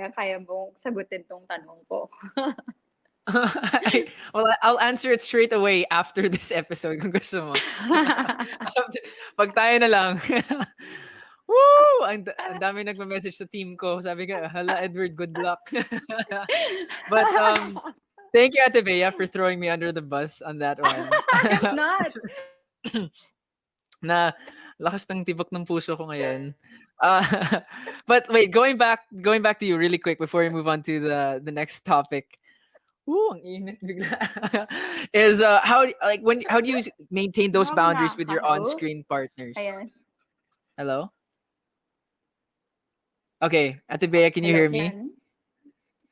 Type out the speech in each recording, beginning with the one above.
kayang-kaya mong sagutin tong tanong ko. Well, I'll answer it straight away after this episode kung gusto mo. Pag tayo na lang. Woo! Ang dami nagme-message sa team ko. Sabi ko, hala, Edward, good luck. But thank you, Ate Bea, for throwing me under the bus on that one. I'm not. Na lakas ng tibok ng puso ko ngayon. Uh, but wait, going back to you really quick before we move on to the next topic. Ooh, ang init bigla. Is how do you maintain those Mukhang boundaries with your nakaka-hello. on-screen partners? Ayan. Hello? Okay, Ate Bea, can you Hello, hear me? yan.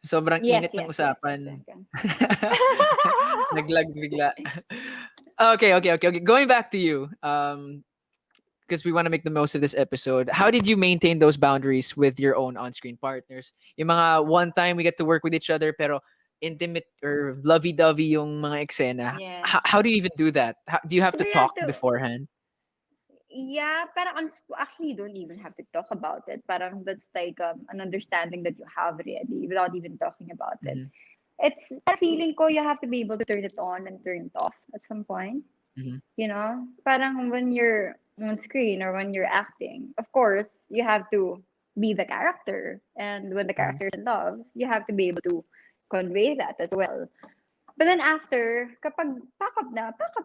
Sobrang Yes, init ng yes, yes. usapan. Second. Naglag bigla. Okay. Going back to you, because we want to make the most of this episode. How did you maintain those boundaries with your own on-screen partners? Yung mga one time we get to work with each other, pero intimate or lovey-dovey yung mga eksena. Yes. How do you even do that? Do you have to Siguro you have talk to, beforehand? yeah, parang actually you don't even have to talk about it. Parang that's like an understanding that you have already without even talking about it. Mm-hmm. It's that feeling ko you have to be able to turn it on and turn it off at some point. Mm-hmm. You know, parang when you're on screen or when you're acting, of course, you have to be the character. And when the Mm-hmm. character is in love, you have to be able to convey that as well. But then after, kapag pack up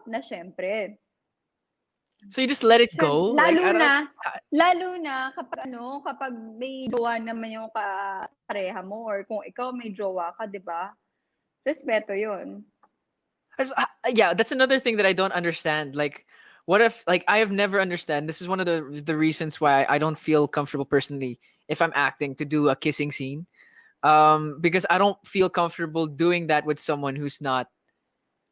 na syempre. So you just let it go? Like, I don't... Lalo na kapag may jowa naman yung pareha mo or kung ikaw may jowa ka, 'di ba? Respeto 'yun. Yeah, that's another thing that I don't understand. Like, what if, like, I have never understand. This is one of the reasons why I don't feel comfortable personally if I'm acting to do a kissing scene. Because I don't feel comfortable doing that with someone who's not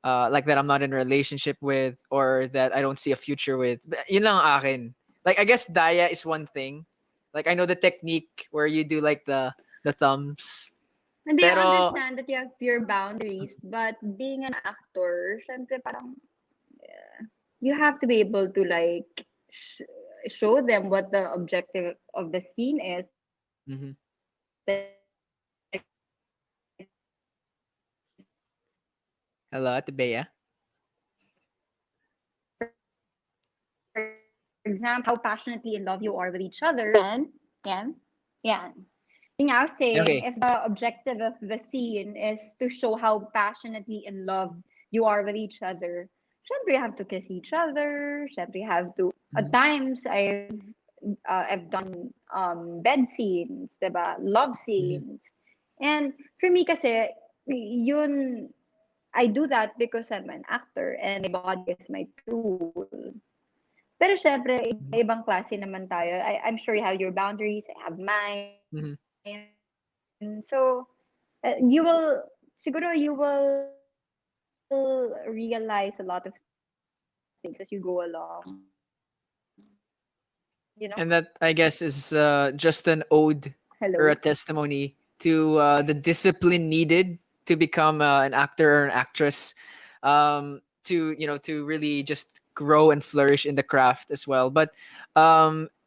like that I'm not in a relationship with or that I don't see a future with. Yun lang ang akin. Like, I guess Daya is one thing. Like, I know the technique where you do like the thumbs. And I Pero understand that you have your boundaries, but being an actor, syempre parang you have to be able to like show them what the objective of the scene is. mhm. Hello, Ate Bea. For example, how passionately in love you are with each other. Yan, yan. Yung I was saying, Okay. if the objective of the scene is to show how passionately in love you are with each other, syempre you have to kiss each other. Syempre you have to. At Mhm. times, I've done bed scenes, diba? Love Mhm. scenes. And for me kasi, yun, I do that because I'm an actor and my body is my tool. Pero syempre, Mhm. iba-ibang klase naman tayo. I'm sure you have your boundaries, I have mine. Mhm. So, you will realize a lot of things as you go along. You know? And that, I guess, is just an ode or Hello? a testimony to the discipline needed to become an actor or an actress, to really just grow and flourish in the craft as well. But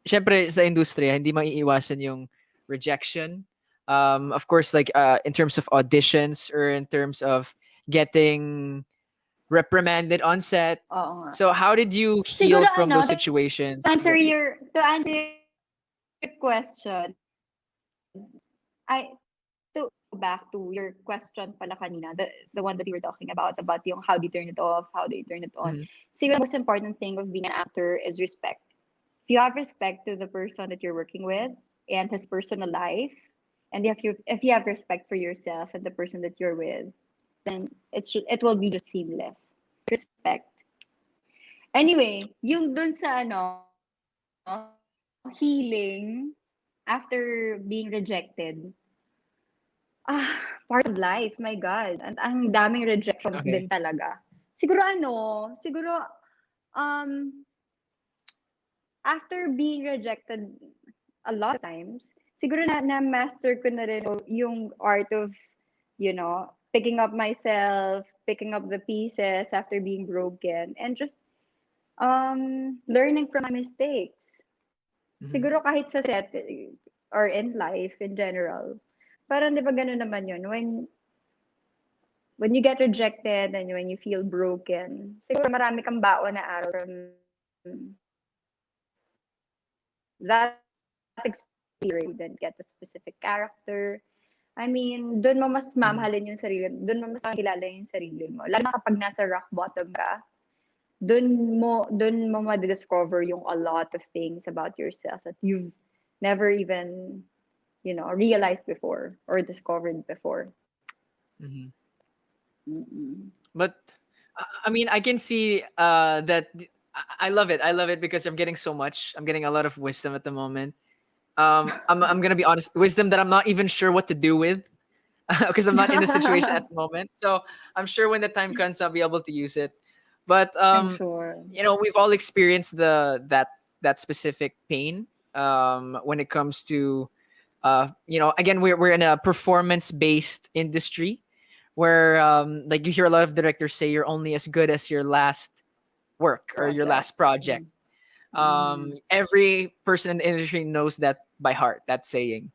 syempre sa industriya hindi maiiwasan yung rejection. Of course, like in terms of auditions or in terms of getting reprimanded on set. Oo nga. So how did you Siguro heal from those to situations? answer your question, to go back to your question pala kanina, the one that you were talking about yung how do you turn it off, how do you turn it on. Mhm. Siguro the most important thing of being an actor is respect. If you have respect to the person that you're working with and his personal life, and if you have respect for yourself and the person that you're with, then it will be just seamless. Respect. Anyway, yung dun sa healing after being rejected. Part of life, my God. And ang daming rejections Okay. din talaga. Siguro um after being rejected a lot of times, siguro na-master ko na rin yung art of, picking up myself, picking up the pieces after being broken, and just learning from my mistakes. Mhm. Siguro kahit sa set or in life in general, Parang 'di ba gano'n naman 'yun, when you get rejected and when you feel broken, siguro marami kang baon na aral from that experience. You didn't get a specific character. I mean, do'n mo mas Mhm. mamahalin yung sarili, do'n mo mas makikilala yung sarili mo. Lalo na kapag nasa rock bottom ka, do'n mo madi-discover yung a lot of things about yourself that you've never even, realized before or discovered before. Mhm. Mm. But I mean, I can see that I love it. I love it because I'm getting so much. I'm getting a lot of wisdom at the moment. I'm gonna be honest, wisdom that I'm not even sure what to do with because I'm not in the situation at the moment. So I'm sure when the time comes, I'll be able to use it. But I'm sure. we've all experienced that specific pain when it comes to again, we're in a performance based industry where like you hear a lot of directors say you're only as good as your last work or your Project. last project. Mm. Every person in the industry knows that by heart, that saying.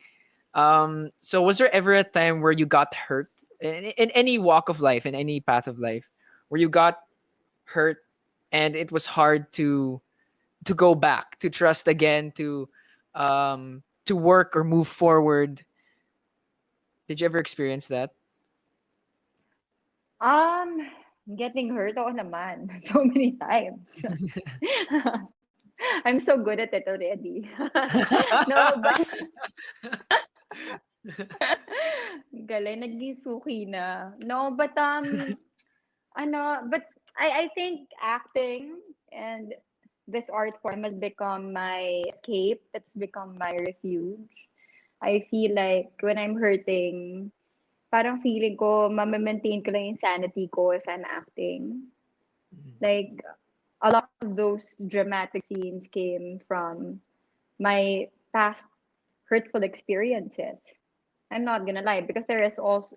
So was there ever a time where you got hurt in any walk of life, in any path of life, where you got hurt and it was hard to go back, to trust again, to work or move forward? Did you ever experience that? Um, Getting hurt ako naman so many times. I'm so good at it already. No, but galing naging suki na. No, but but I think acting and this art form has become my escape. It's become my refuge. I feel like when I'm hurting, parang feeling ko mama-maintain ko lang yung sanity ko if I'm acting. Like a lot of those dramatic scenes came from my past hurtful experiences. I'm not gonna lie because there is always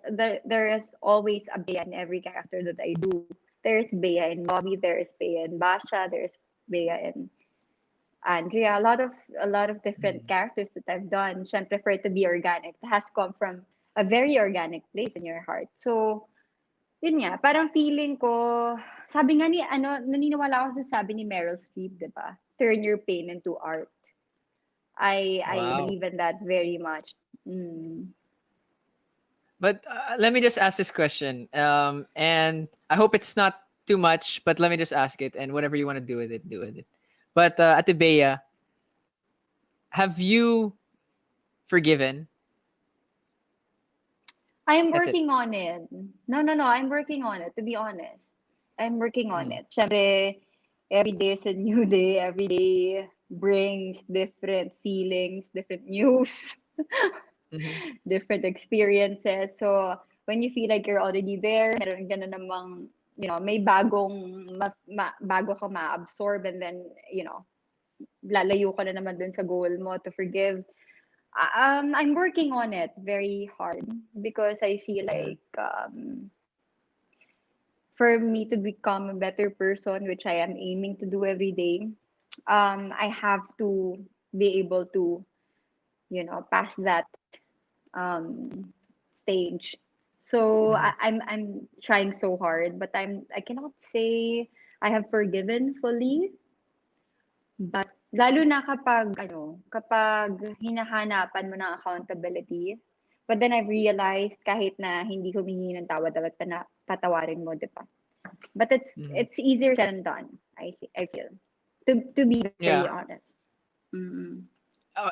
a Bea in every character that I do. There's Bea in Bobby, there's Bea in Basha, there's Bea in Andrea. A lot of different Mhm. characters that I've done. Syempre, for it to be organic, it has come from a very organic place in your heart. So, yun nga, parang feeling ko, sabi nga naniniwala ako sa sabi ni Meryl Streep, di ba? Turn your pain into art. I Wow. believe in that very much. Mm. But let me just ask this question. And I hope it's not too much, but let me just ask it. And whatever you want to do with it, do with it. But Ate Bea, have you forgiven? I'm That's it. working on it. No, no, no. I'm working on it, to be honest. I'm working on Mm. it. Syempre, every day is a new day. Every day brings different feelings, different news, Mm-hmm. different experiences. So, when you feel like you're already there, meron ka na namang, may bago ka ma-absorb and then, lalayo ka na naman dun sa goal mo to forgive. I'm working on it very hard because I feel Mm-hmm. like for me to become a better person, which I am aiming to do every day, I have to be able to, pass that stage. So Mm-hmm. I'm trying so hard, but I cannot say I have forgiven fully. But lalo na kapag hinahanapan mo ng accountability. But then I've realized kahit na hindi humingi ng tawad dapat patawarin mo, 'di ba? But it's Mm-hmm. it's easier said than done, I feel. To be very Yeah. honest. Mm-mm.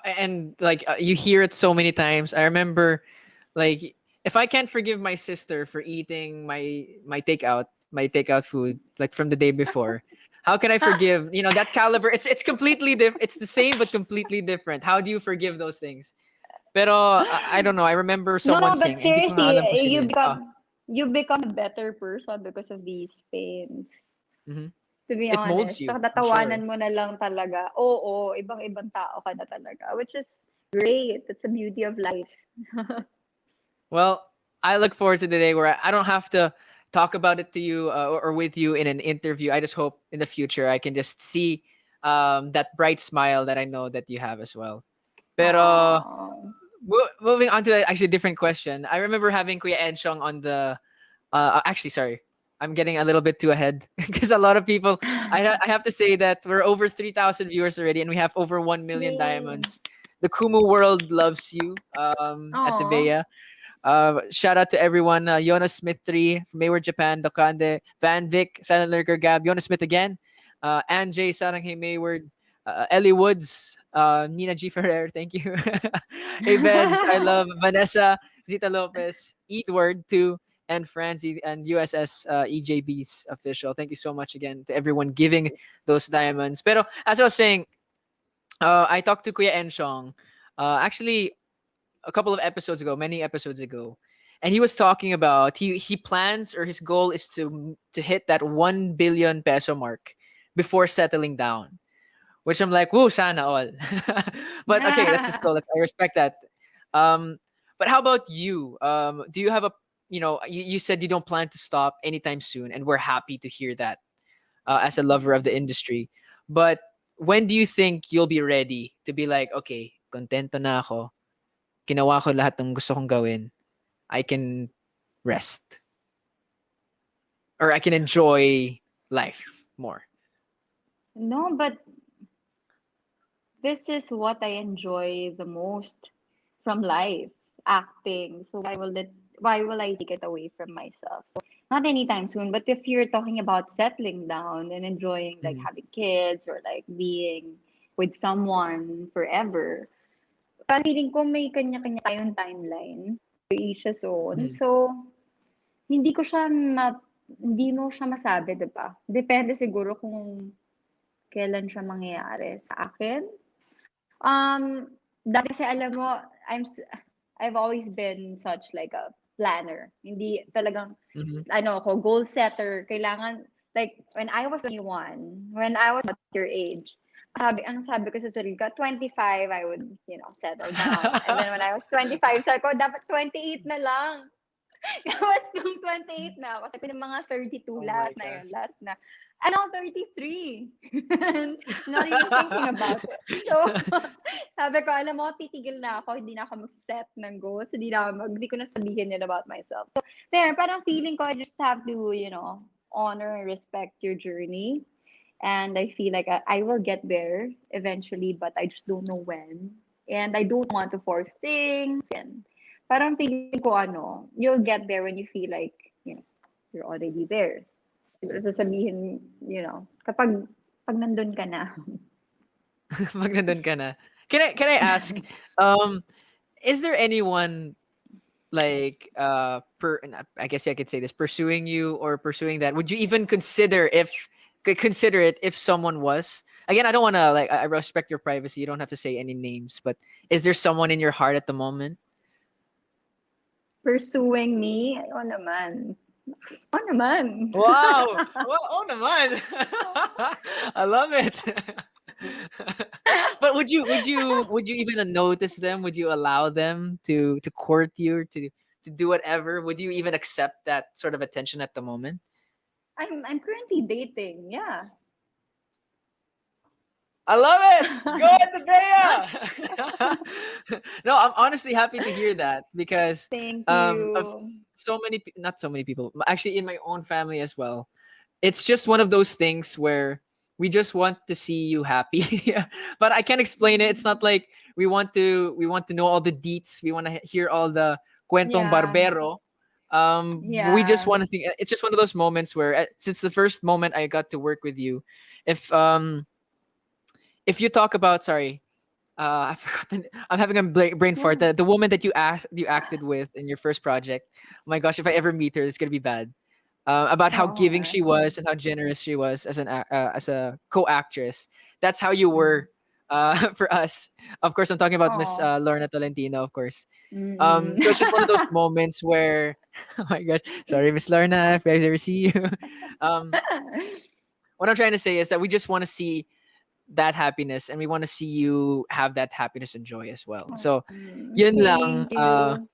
And like you hear it so many times. I remember, like, if I can't forgive my sister for eating my takeout food like from the day before, how can I forgive that caliber? It's completely different. It's the same but completely different. How do you forgive those things? Pero I don't know. I remember No, someone no, but saying, hindi ko nga seriously, alam kung sino yun. you become a better person because of these pains. Mhm. To be It molds honest. you, Tsaka I'm sure. tatawanan mo na lang talaga. Oo, ibang-ibang tao ka na talaga, which is great. It's the beauty of life. Well, I look forward to the day where I don't have to talk about it to you or with you in an interview. I just hope in the future I can just see that bright smile that I know that you have as well. Pero Aww. Moving on to actually a different question. I remember having Kuya Enchong on the. Actually, sorry, I'm getting a little bit too ahead because a lot of people. I have to say that we're over 3,000 viewers already, and we have over 1 million Yay. diamonds. The Kumu world loves you. At the Aw. BEA. Shout out to everyone. Jonas Smith 3 from Mayward, Japan. Dokande, Van Vic, Silent Lurker, Gab, Jonas Smith again. Anjay, Sarang, hey Mayward. Ellie Woods, Nina G. Ferrer, thank you. Hey Veds, I love Vanessa, Zita Lopez, Edward too, and Francie and USS EJB's official. Thank you so much again to everyone giving those diamonds. Pero as I was saying, I talked to Kuya Enshong, actually a couple of episodes ago, many episodes ago, and he was talking about he plans or his goal is to hit that 1 billion peso mark before settling down. Which I'm like, woo, sana all. But okay, let's just go. I respect that. Um, but how about you? Do you have a you said you don't plan to stop anytime soon, and we're happy to hear that as a lover of the industry. But when do you think you'll be ready to be like, okay, contento na ako, ginawa ko lahat ng gusto kong gawin, I can rest or I can enjoy life more. No, but this is what I enjoy the most from life, acting. So why will I take it away from myself? So not anytime soon, but if you're talking about settling down and enjoying like Mhm. having kids or like being with someone forever, parang feeling ko may kanya-kanya tayong timeline to each his own. Mhm. So hindi ko siya hindi mo siya masabi, 'di ba? Depende siguro kung kailan siya mangyayari. Sa akin, dati kasi alam mo, I've always been such like a planner. Hindi talagang, Mhm. ano ako, goal setter. Kailangan, like, when I was 21, when I was about your age, ang sabi ko sa sarili ko, 25, I would, settle down. And then when I was 25, sabi ko, dapat 28 na lang. Tapos nung 28 na ako, sabi ng mga 32 Oh my last na gosh. yun, last na. Ano, 33. Not even thinking about it. So, sabi ko, alam mo, titigil na ako, hindi na ako mag-set ng goals, hindi ko na sabihin yun about myself. So, there, parang feeling ko, I just have to, honor and respect your journey. And I feel like I will get there eventually, but I just don't know when. And I don't want to force things. And parang feeling ko, you'll get there when you feel like, you're already there. Siguro sasabihin, kapag nandun ka na. Pag nandun ka na. Can I ask, um, is there anyone like I guess I could say this, pursuing you or pursuing that? Would you even consider it if someone was? Again, I don't want to like I respect your privacy. You don't have to say any names, but is there someone in your heart at the moment? Pursuing me? Oo naman. Oo naman. Wow! Well, oh naman. I love it. But would you even notice them? Would you allow them to court you or to do whatever? Would you even accept that sort of attention at the moment? I'm currently dating, yeah. I love it. Go at the Bea. No, I'm honestly happy to hear that because Thank of you. not so many people, but actually in my own family as well. It's just one of those things where we just want to see you happy. But I can't explain it. It's not like we want to know all the deets. We want to hear all the cuentong Yeah, barbero. We just yeah. want to think. It's just one of those moments where since the first moment I got to work with you, if if you talk about, sorry, I forgot. I'm having a brain fart. Yeah. The woman that you acted with in your first project. Oh my gosh, if I ever meet her, it's gonna be bad. About how giving Oh. she was and how generous she was as as a co-actress. That's how you were for us. Of course, I'm talking about Miss Oh. Lorna Tolentino, of course. Mm-mm. So it's just one of those moments where, oh my gosh, sorry, Miss Lorna, if I ever see you. um, what I'm trying to say is that we just want to see that happiness and we want to see you have that happiness and joy as well. So, yun lang. Thank you. I'm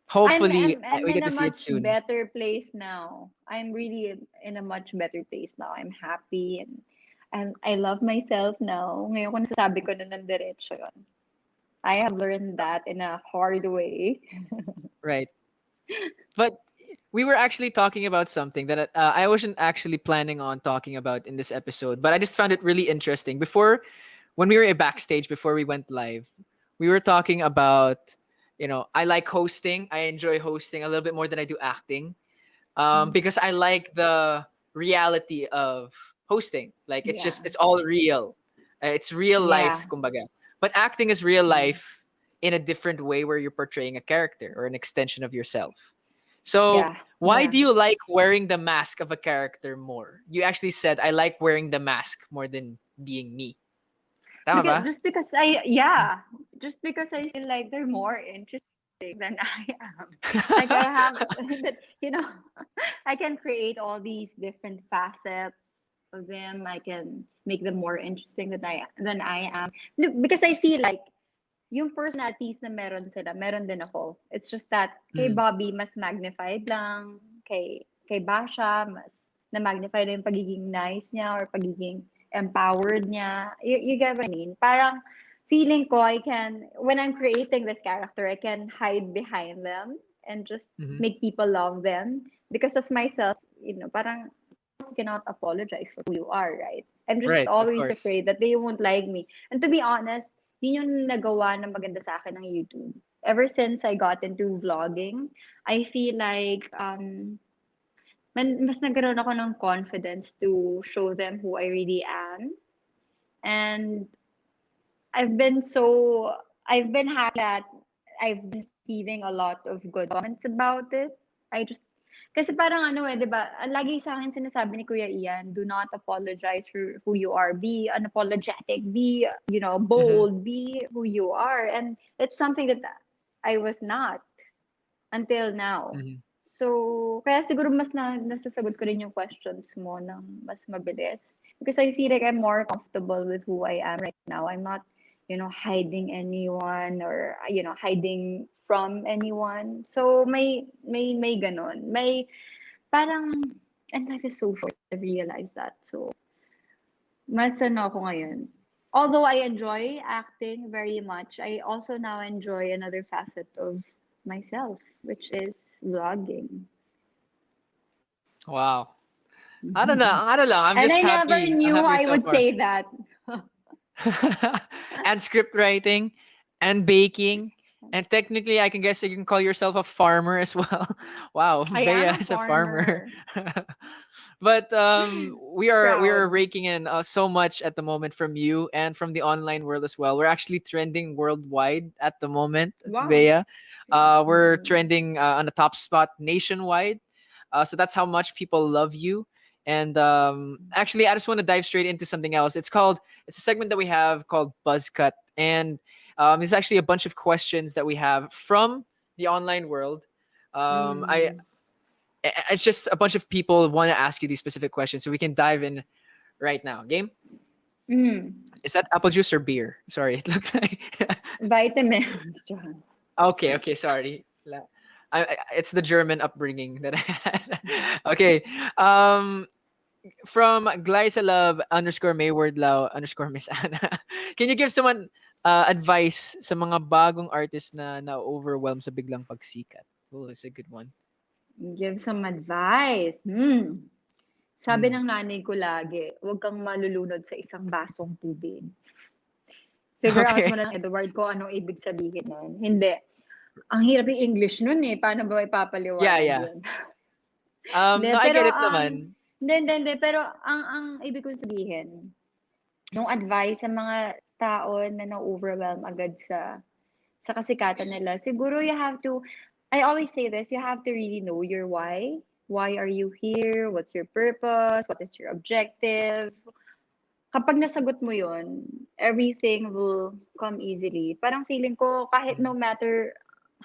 Hopefully, I'm I'm we in get a to see it much soon. better place now. I'm really in a much better place now. I'm happy and I love myself now. Ngayon ko nasasabi ko na ng diretso yun. I have learned that in a hard way. Right. But we were actually talking about something that I wasn't actually planning on talking about in this episode, but I just found it really interesting. Before, when we were backstage, before we went live, we were talking about, I like hosting. I enjoy hosting a little bit more than I do acting, because I like the reality of hosting. Like Yeah. it's all real. It's real Yeah. life, kumbaga. But acting is real Yeah. life in a different way where you're portraying a character or an extension of yourself. So, Yeah. why do you like wearing the mask of a character more? You actually said I like wearing the mask more than being me. Tama Because ba? just because I yeah, just because I feel like they're more interesting than I am. Like I have that, I can create all these different facets of them. I can make them more interesting than I am. Because I feel like yung personalities na meron sila, meron din ako. It's just that kay Mm, Bobby mas magnified lang, kay Basha mas na magnify na yung pagiging nice niya or pagiging empowered niya. You get what I mean? Parang feeling ko when I'm creating this character, I can hide behind them and just mhm. make people love them. Because as myself, parang you cannot apologize for who you are, right? I'm just Right, of always course. afraid that they won't like me. And to be honest, yun yung nagawa ng maganda sa akin ng YouTube. Ever since I got into vlogging, I feel like mas nagkaroon ako ng confidence to show them who I really am. And I've been so I've been happy that I've been receiving a lot of good comments about it. I just kasi parang ano 'di ba? Lagi sa akin sinasabi ni Kuya Ian, do not apologize for who you are. Be unapologetic, be, Mhm, bold, be who you are. And it's something that I was not until now. mhm. So, kaya siguro mas nasasagot ko rin yung questions mo ng mas mabilis. Because I feel like I'm more comfortable with who I am right now. I'm not, hiding anyone or, hiding from anyone. So, may ganon. May, parang, and life is so short. I realized that. So, mas ano ako ngayon. Although I enjoy acting very much, I also now enjoy another facet of myself, which is vlogging. Wow. I don't know. I don't know. I'm And just I never happy. I'm knew happy I so would far. say that. And script writing and baking. And technically, I can guess you can call yourself a farmer as well. Wow, I am Bea a is a farmer. farmer. But we are Proud. raking in so much at the moment from you and from the online world as well. We're actually trending worldwide at the moment, Wow. Bea. We're Mm. trending on the top spot nationwide. So that's how much people love you. And actually, I just want to dive straight into something else. It's a segment that we have called Buzz Cut, and it's actually a bunch of questions that we have from the online world. I Mm. it's just a bunch of people want to ask you these specific questions, so we can dive in right now. Game? Mm. Is that apple juice or beer? Sorry, it looked like. Vitamins, John. Okay, okay, sorry. It's the German upbringing that I had. Okay. From Glycelove underscore Mayward Lau underscore Miss Anna. Can you give someone advice sa mga bagong artist na overwhelm sa biglang pagsikat? Oh, that's a good one. Give some advice. Sabi Mm. ng nanay ko lagi, huwag kang malulunod sa isang basong tubig. Figure out Okay. mo na lang, Edward, ko anong ibig sabihin nun. Hindi. Ang hirap yung English nun eh. Paano ba Yeah, ipapaliwanag yeah. yun? Hindi, No, I pero get it naman. hindi. Pero ang ibig kong sabihin, yung advice sa mga tao na na-overwhelm agad sa kasikatan nila, siguro you have to, I always say this, you have to really know your why. Why are you here? What's your purpose? What is your objective? Kapag nasagot mo yon, everything will come easily. Parang feeling ko, kahit no Mhm. matter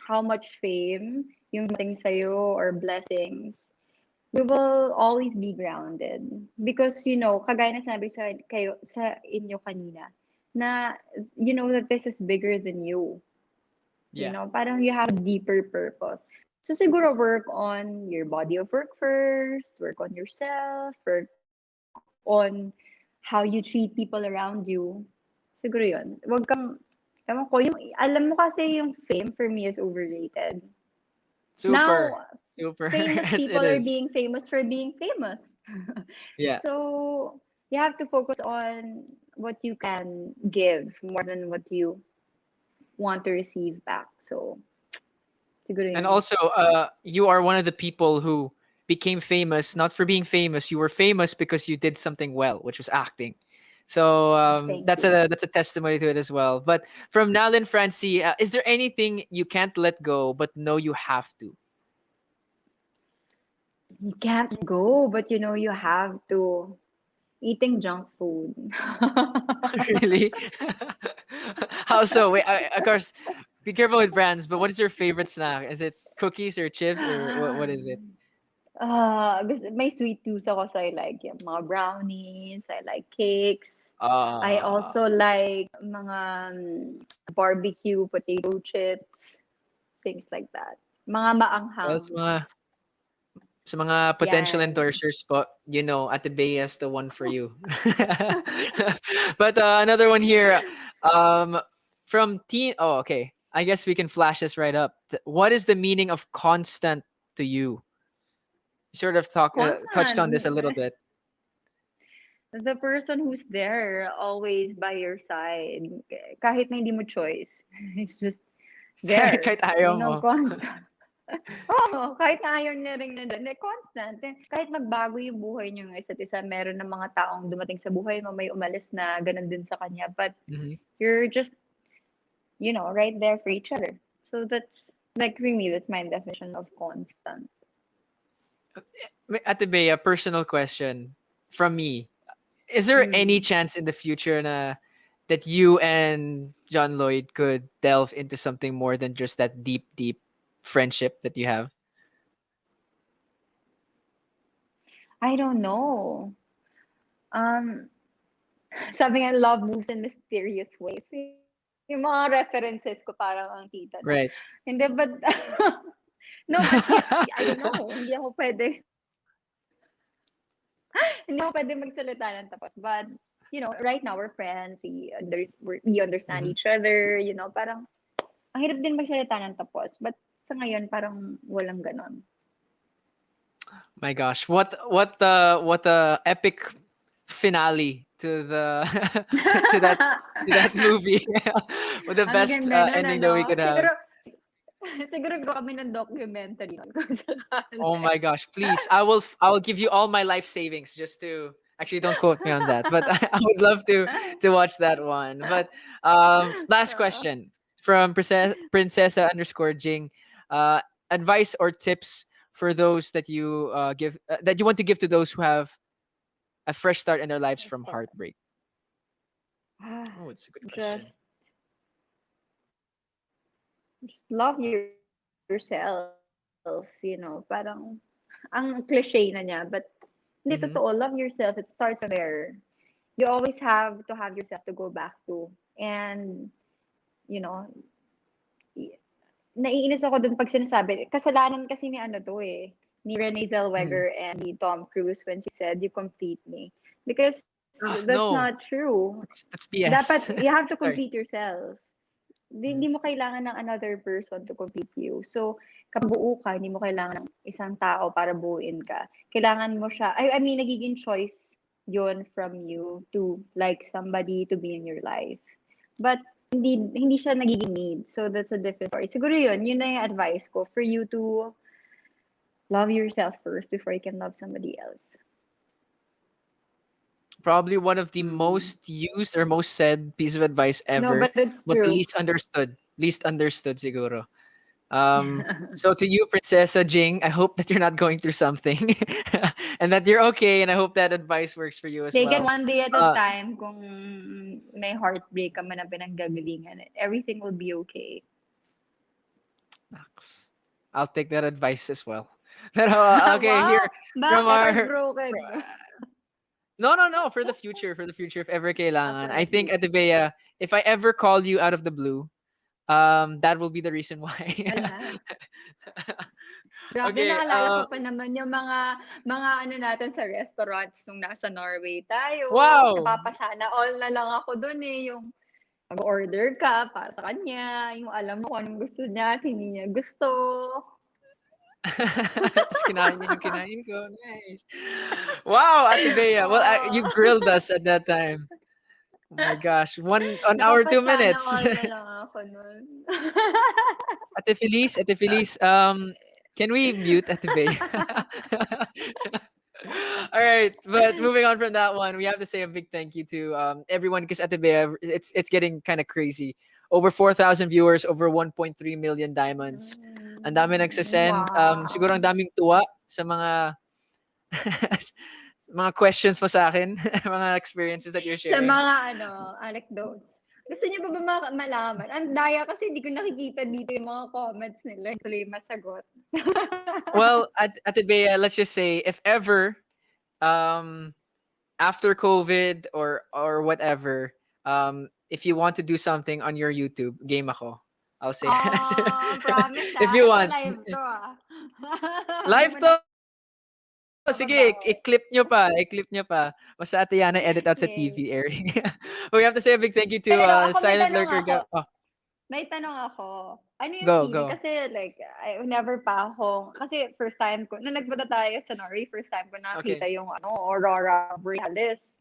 how much fame yung dating sa'yo or blessings, we will always be grounded. Because, kagaya na sabi sa inyo kanina, na you know that this is bigger than you. Yeah. Parang you have a deeper purpose. So siguro work on your body of work first, work on yourself, work on how you treat people around you. Siguro yun. Wag kang Ewan ko, alam mo kasi yung fame for me is overrated. Super. Now, Super. famous It people are is. being famous for being famous. Yeah. So, you have to focus on what you can give more than what you want to receive back. So, siguro And yun. also, you are one of the people who became famous not for being famous. You were famous because you did something well, which was acting. So Thank you. that's a testimony to it as well. But from Nalin Francie, is there anything you can't let go but know you have to? You can't go, but you have to. Eating junk food. Really? How so? Wait, of course, be careful with brands. But what is your favorite snack? Is it cookies or chips or what is it? May sweet tooth ako, so I like yung mga brownies, I like cakes. I Uh, also like mga barbecue potato chips, things like that. Mga well, maanghang. sa mga potential Yan. endorsers po, Ate Bea is the one for you. But another one here, um, from teen. Oh, okay. I guess we can flash this right up. What is the meaning of constant to you? You sort of touched on this a little Constant. bit. The person who's there, always by your side. Kahit na hindi mo choice. It's just there. Kahit ayaw mo. Constant. Oo, kahit na ayaw niya rin nandun, constant. Kahit magbago yung buhay niyo ng isa't isa, meron ng mga taong dumating sa buhay mo, may umalis na ganun din sa kanya. But Mhm. you're just, right there for each other. So that's, like, for me, that's my definition of constant. Ate Bea, personal question from me. Is there any Hmm. chance in the future that you and John Lloyd could delve into something more than just that deep, deep friendship that you have? I don't know. Um, sabi nga, love moves in mysterious ways. Yung mga references ko parang ang tita, no? Right. Hindi, but, no, but yeah, I don't know. Hindi ako pwede. Hindi ako pwede magsalita ng tapos. But, right now, we're friends. We understand Mhm. each other. Parang, ang hirap din magsalita ng tapos. But, sa ngayon, parang walang ganon. My gosh, what the epic finale to the to that movie. With the Ang best ganda nun, ending that we ano? could have. Siguro gawa kami ng documentary nun kung sakali. Oh my gosh, please. I will give you all my life savings just to actually don't quote me on that, but I would love to watch that one. But last question from Princessa underscore Jing. Advice or tips for those that you give that you want to give to those who have a fresh start in their lives from heartbreak. Oh, it's a good question. Just love yourself, parang ang cliche na niya, but hindi Mm-hmm. totoo. Love yourself. It starts from there. You always have to have yourself to go back to. And, you know, naiinis ako dun pag sinasabi, kasalanan kasi ni ano to eh, ni Renee Mm-hmm. Zellweger and ni Tom Cruise when she said, you complete me. Because Ah, that's no, not true. that's BS. Dapat, you have to Sorry. complete yourself. Mhm. Hindi mo kailangan ng another person to complete you. So, kapag buo ka, hindi mo kailangan ng isang tao para buuin ka. Kailangan mo siya, I mean, nagiging choice yon from you to like somebody to be in your life. But, hindi siya nagiging need. So, that's a different story. Siguro yun na yung advice ko for you to love yourself first before you can love somebody else. Probably one of the Mm. most used or most said piece of advice No, ever, but it's but the true. least understood. Least understood, siguro. So to you, Princessa Jing, I hope that you're not going through something, and that you're okay. And I hope that advice works for you as Take it well. one day at a Uh, time kung may heartbreak ka man na pinanggagalingan. Everything will be okay. I'll take that advice as well. Pero okay, Wow! here from Bakit our heartbroken? no, no, no, for the future, if ever kailangan. For I the think future. Ate Bea, if I ever call you out of the blue, that will be the reason why. Wala. Grabe, Okay, naalala ko pa naman yung mga ano natin sa restaurants nung nasa Norway tayo. wow. Napapasana all na lang ako dun eh. Yung mag-order ka para sa kanya, yung alam mo kung anong gusto niya at hindi niya gusto. Tapos kinain niya yung kinain ko. Nice. Wow, Ate Bea. Well, you Oo. grilled us at that time. Oh my gosh. 1 hour, 2 Nakapasana minutes. all na lang ako nun. Ate Felice, can we mute Ate Bea? All right, but moving on from that one, we have to say a big thank you to everyone because Ate Bea, it's getting kind of crazy. Over 4,000 viewers, over 1.3 million diamonds. Ang dami nagsasend. Siguro ang Wow. daming tuwa sa mga mga questions mo sa akin, mga experiences that you're Sa sharing. mga anecdotes. Gusto niyo ba malaman? Ang daya kasi hindi ko nakikita dito yung mga comments nila. Hindi ko lang masagot. Well, Ate Bea, let's just say if ever um after COVID or whatever, if you want to do something on your YouTube, game ako. I'll say that. Promise If you Ito want. live to Hindi Live mo na to. Sige, mababawi. i-clip nyo pa. I-clip nyo pa. Basta Ate Yana, edit out sa Okay. TV area. But we have to say a big thank you to Pero ako Silent Lurker. Oh, may tanong ako. Ano yung go, feeling? go. Kasi like, I never pa akong, kasi first time ko, nung nagpunta tayo sa Norway, first time ko nakita Okay. yung aurora borealis.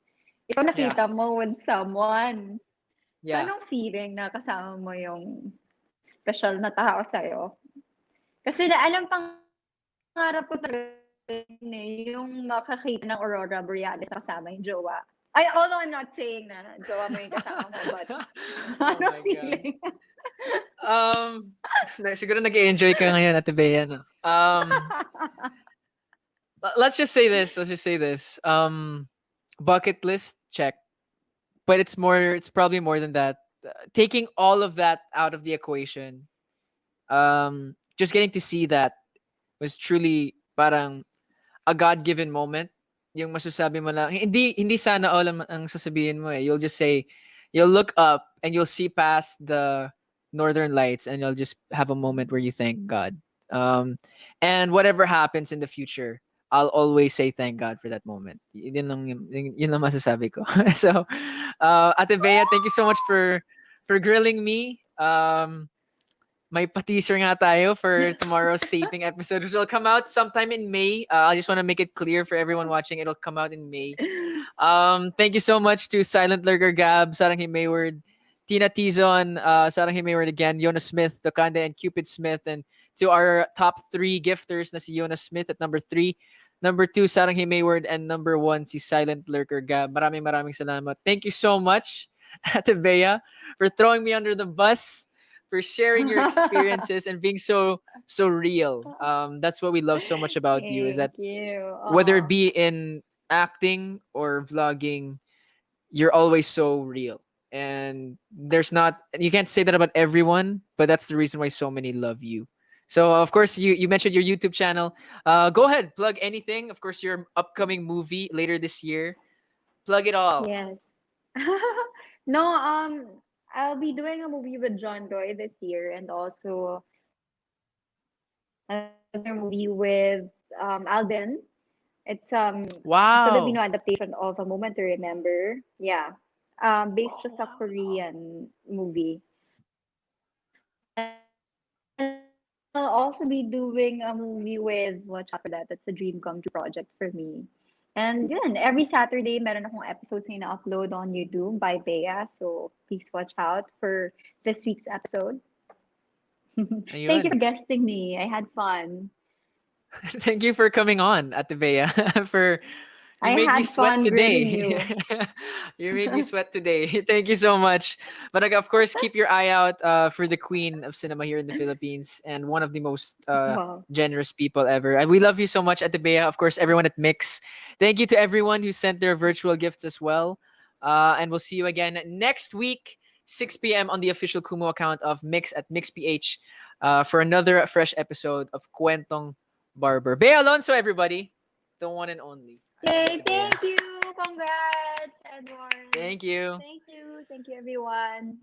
Ikaw Yeah. nakita mo with someone. So, Yeah. anong feeling na kasama mo yung special na tao sa'yo? Kasi alam pangarap ko talaga yung makakita ng aurora borealis na kasama yung jowa. Although I'm not saying na jowa mo yung kasama mo, but Oh ano my God. feeling? Siguro nag-enjoy ka ngayon, Ate Bea, no? Let's just say this. Bucket list, check. But it's probably more than that. Taking all of that out of the equation, just getting to see that was truly parang a God-given moment. Yung masasabi mo lang, hindi sana all ang sasabihin mo eh. You'll just say, you'll look up and you'll see past the northern lights and you'll just have a moment where you thank God. And whatever happens in the future, I'll always say thank God for that moment. Yun lang masasabi ko. So, Ate Bea, thank you so much for grilling me. May pa-teaser nga tayo for tomorrow's taping episode, which will come out sometime in May. I just want to make it clear for everyone watching, it'll come out in May. Thank you so much to Silent Lurker Gab, Saranghi Mayward, Tina Tizon, Saranghi Mayward again, Jonas Smith, Tokande, and Cupid Smith, and to our top 3 gifters na si Jonas Smith at number 3, number 2, Saranghi Mayward, and number 1, si Silent Lurker Gab. Maraming salamat. Thank you so much, Ate Bea, for throwing me under the bus, for sharing your experiences and being so real. That's what we love so much about you, is that Thank you. whether it be in acting or vlogging, you're always so real. And you can't say that about everyone, but that's the reason why so many love you. So of course you mentioned your YouTube channel. Go ahead, plug anything. Of course, your upcoming movie later this year. Plug it all. Yes. No, I'll be doing a movie with John Doy this year, and also another movie with Alden. It's Wow. Filipino adaptation of A Moment to Remember. Yeah. Based just a Korean movie. And I'll also be doing a movie with watch out for that. That's a dream come true project for me. And yun, every Saturday, meron akong episodes na ina-upload on YouTube by Bea. So please watch out for this week's episode. Thank you Ayun. for guesting me. I had fun. Thank you for coming on, Ate Bea. You I made me had sweat fun grilling today. you. You made me sweat today. Thank you so much. But of course, keep your eye out for the queen of cinema here in the Philippines and one of the most Wow. generous people ever. And we love you so much, Ate Bea. Of course, everyone at Mix. Thank you to everyone who sent their virtual gifts as well. And we'll see you again next week, 6 p.m. on the official KUMU account of Mix at MixPH for another fresh episode of Kwentong Barber. BEA Alonzo, everybody. The one and only. Yay, thank you. Congrats, Edward. Thank you. Thank you. Thank you, everyone.